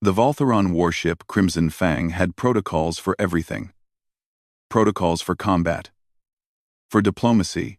The Valtheron warship Crimson Fang had protocols for everything. Protocols for combat, for diplomacy,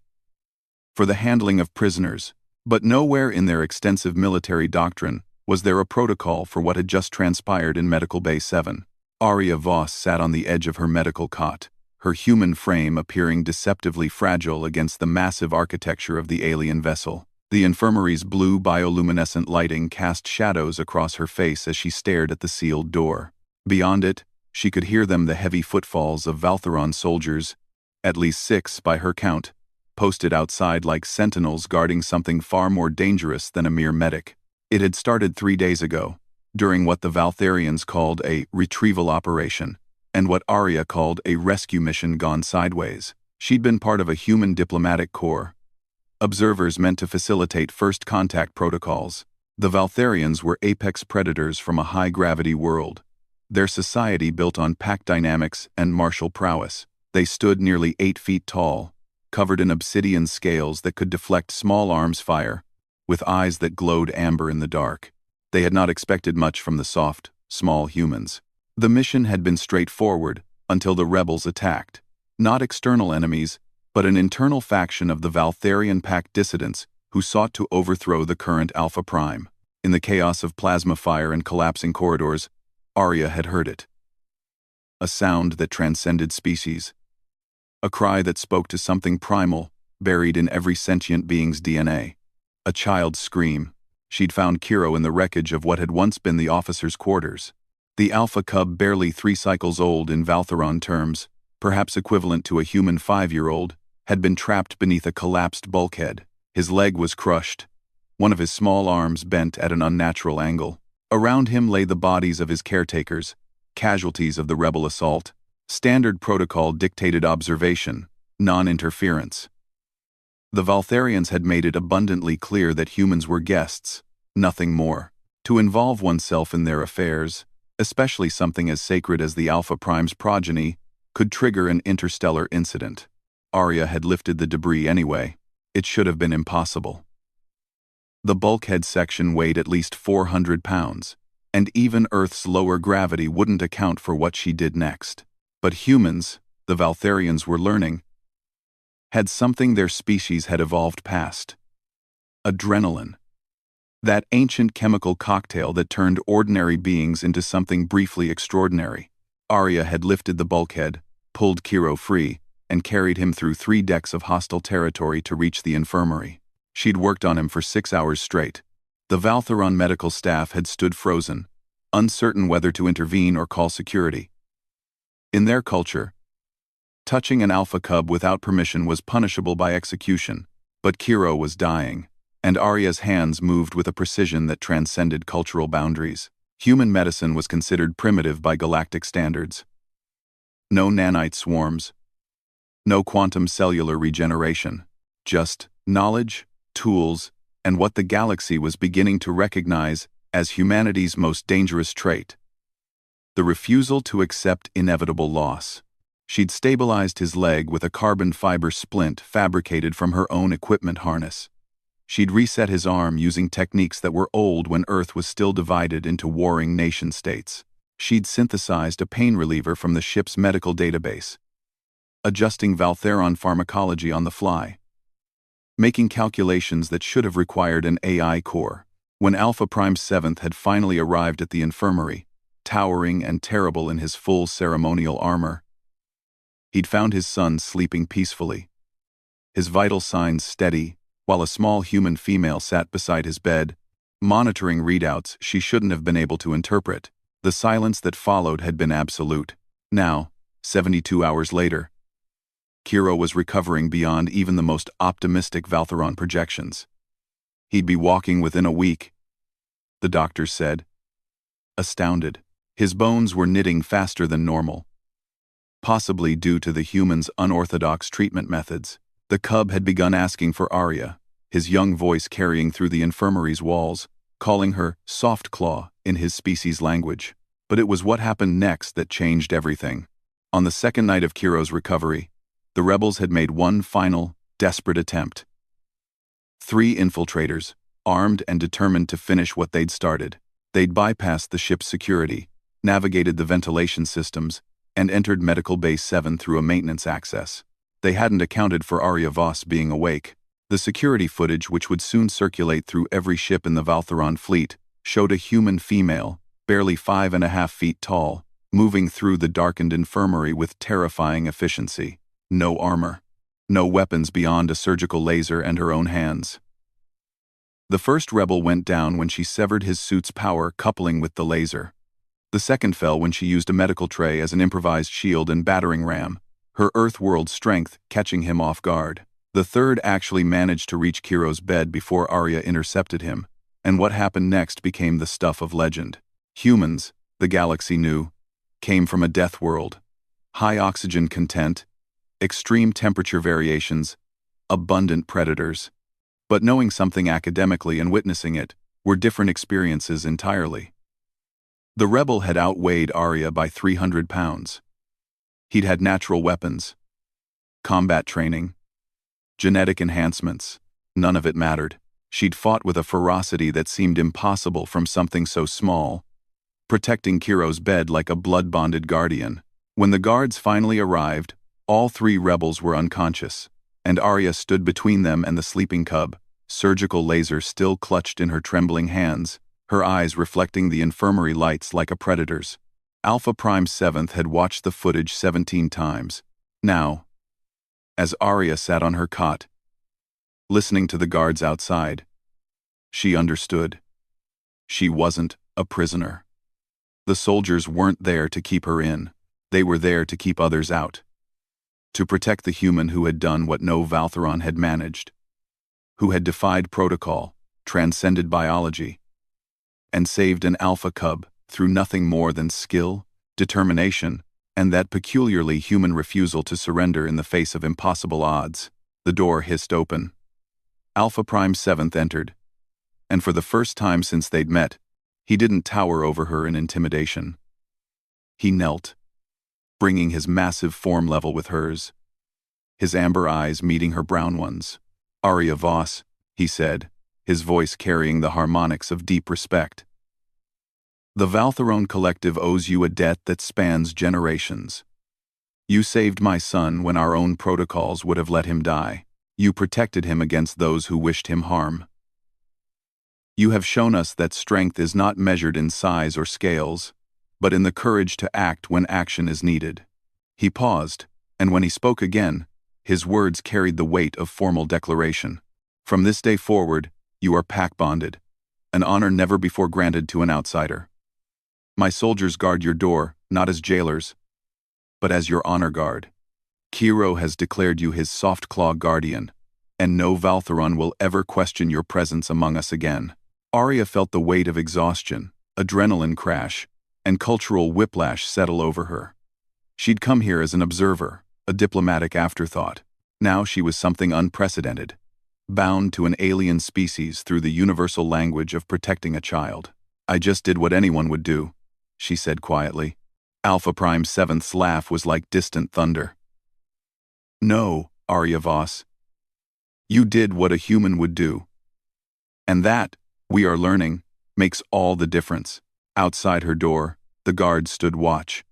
for the handling of prisoners, but nowhere in their extensive military doctrine was there a protocol for what had just transpired in Medical Bay 7. Arya Voss sat on the edge of her medical cot, her human frame appearing deceptively fragile against the massive architecture of the alien vessel. The infirmary's blue bioluminescent lighting cast shadows across her face as she stared at the sealed door. Beyond it, she could hear the heavy footfalls of Valtheron soldiers, at least 6 by her count, posted outside like sentinels guarding something far more dangerous than a mere medic. It had started 3 days ago, during what the Valtharians called a retrieval operation, and what Arya called a rescue mission gone sideways. She'd been part of a human diplomatic corps. Observers meant to facilitate first contact protocols. The Valtharians were apex predators from a high-gravity world. Their society built on pack dynamics and martial prowess. They stood nearly 8 feet tall, covered in obsidian scales that could deflect small arms fire, with eyes that glowed amber in the dark. They had not expected much from the soft, small humans. The mission had been straightforward until the rebels attacked. Not external enemies, but an internal faction of the Valtharian pack dissidents who sought to overthrow the current Alpha Prime. In the chaos of plasma fire and collapsing corridors, Arya had heard it. A sound that transcended species. A cry that spoke to something primal, buried in every sentient being's DNA. A child's scream. She'd found Kiro in the wreckage of what had once been the officers' quarters. The Alpha Cub, barely 3 cycles old in Valtheron terms, perhaps equivalent to a human 5-year-old, had been trapped beneath a collapsed bulkhead. His leg was crushed, one of his small arms bent at an unnatural angle. Around him lay the bodies of his caretakers, casualties of the rebel assault. Standard protocol dictated observation, non-interference. The Valtharians had made it abundantly clear that humans were guests, nothing more. To involve oneself in their affairs, especially something as sacred as the Alpha Prime's progeny, could trigger an interstellar incident. Arya had lifted the debris anyway. It should have been impossible. The bulkhead section weighed at least 400 pounds, and even Earth's lower gravity wouldn't account for what she did next. But humans, the Valtharians were learning, had something their species had evolved past. Adrenaline. That ancient chemical cocktail that turned ordinary beings into something briefly extraordinary. Arya had lifted the bulkhead, pulled Kiro free, and carried him through 3 decks of hostile territory to reach the infirmary. She'd worked on him for 6 hours straight. The Valtheron medical staff had stood frozen, uncertain whether to intervene or call security. In their culture, touching an Alpha Cub without permission was punishable by execution, but Kiro was dying, and Arya's hands moved with a precision that transcended cultural boundaries. Human medicine was considered primitive by galactic standards. No nanite swarms, no quantum cellular regeneration, just knowledge, tools, and what the galaxy was beginning to recognize as humanity's most dangerous trait: the refusal to accept inevitable loss. She'd stabilized his leg with a carbon fiber splint fabricated from her own equipment harness. She'd reset his arm using techniques that were old when Earth was still divided into warring nation-states. She'd synthesized a pain reliever from the ship's medical database, adjusting Valtheron pharmacology on the fly, making calculations that should have required an AI core. When Alpha Prime 7th had finally arrived at the infirmary, towering and terrible in his full ceremonial armor, he'd found his son sleeping peacefully, his vital signs steady, while a small human female sat beside his bed, monitoring readouts she shouldn't have been able to interpret. The silence that followed had been absolute. Now, 72 hours later, Kiro was recovering beyond even the most optimistic Valtheron projections. He'd be walking within a week, the doctors said. Astounded, his bones were knitting faster than normal, possibly due to the human's unorthodox treatment methods. The cub had begun asking for Arya, his young voice carrying through the infirmary's walls, calling her Soft Claw in his species' language. But it was what happened next that changed everything. On the second night of Kiro's recovery, the rebels had made one final, desperate attempt. 3 infiltrators, armed and determined to finish what they'd started. They'd bypassed the ship's security, navigated the ventilation systems, and entered Medical Base 7 through a maintenance access. They hadn't accounted for Arya Voss being awake. The security footage, which would soon circulate through every ship in the Valtheron fleet, showed a human female, barely 5.5 feet tall, moving through the darkened infirmary with terrifying efficiency. No armor. No weapons beyond a surgical laser and her own hands. The first rebel went down when she severed his suit's power coupling with the laser. The second fell when she used a medical tray as an improvised shield and battering ram, her Earth-world strength catching him off guard. The third actually managed to reach Kiro's bed before Arya intercepted him, and what happened next became the stuff of legend. Humans, the galaxy knew, came from a death world. High oxygen content, extreme temperature variations, abundant predators. But knowing something academically and witnessing it were different experiences entirely. The rebel had outweighed Arya by 300 pounds. He'd had natural weapons, combat training, genetic enhancements. None of it mattered. She'd fought with a ferocity that seemed impossible from something so small, protecting Kiro's bed like a blood-bonded guardian. When the guards finally arrived, all three rebels were unconscious, and Arya stood between them and the sleeping cub, surgical laser still clutched in her trembling hands, her eyes reflecting the infirmary lights like a predator's. Alpha Prime 7th had watched the footage 17 times. Now, as Arya sat on her cot, listening to the guards outside, she understood. She wasn't a prisoner. The soldiers weren't there to keep her in. They were there to keep others out. To protect the human who had done what no Valtheron had managed, who had defied protocol, transcended biology, and saved an alpha cub through nothing more than skill, determination, and that peculiarly human refusal to surrender in the face of impossible odds. The door hissed open. Alpha Prime 7th entered, and for the first time since they'd met, he didn't tower over her in intimidation. He knelt, bringing his massive form level with hers, his amber eyes meeting her brown ones. "Arya Voss," he said, his voice carrying the harmonics of deep respect. "The Valtheron Collective owes you a debt that spans generations. You saved my son when our own protocols would have let him die. You protected him against those who wished him harm. You have shown us that strength is not measured in size or scales, but in the courage to act when action is needed." He paused, and when he spoke again, his words carried the weight of formal declaration. "From this day forward, you are pack-bonded, an honor never before granted to an outsider. My soldiers guard your door, not as jailers, but as your honor guard. Kiro has declared you his soft-claw guardian, and no Valtheron will ever question your presence among us again." Arya felt the weight of exhaustion, adrenaline crash, and cultural whiplash settle over her. She'd come here as an observer, a diplomatic afterthought. Now she was something unprecedented, bound to an alien species through the universal language of protecting a child. "I just did what anyone would do," she said quietly. Alpha Prime 7th's laugh was like distant thunder. "No, Arya Voss. You did what a human would do. And that, we are learning, makes all the difference." Outside her door, the guards stood watch,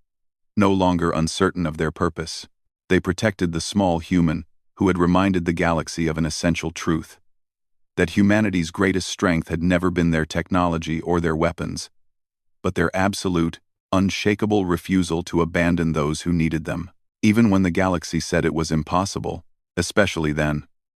no longer uncertain of their purpose. They protected the small human who had reminded the galaxy of an essential truth: that humanity's greatest strength had never been their technology or their weapons, but their absolute, unshakable refusal to abandon those who needed them, even when the galaxy said it was impossible, especially then.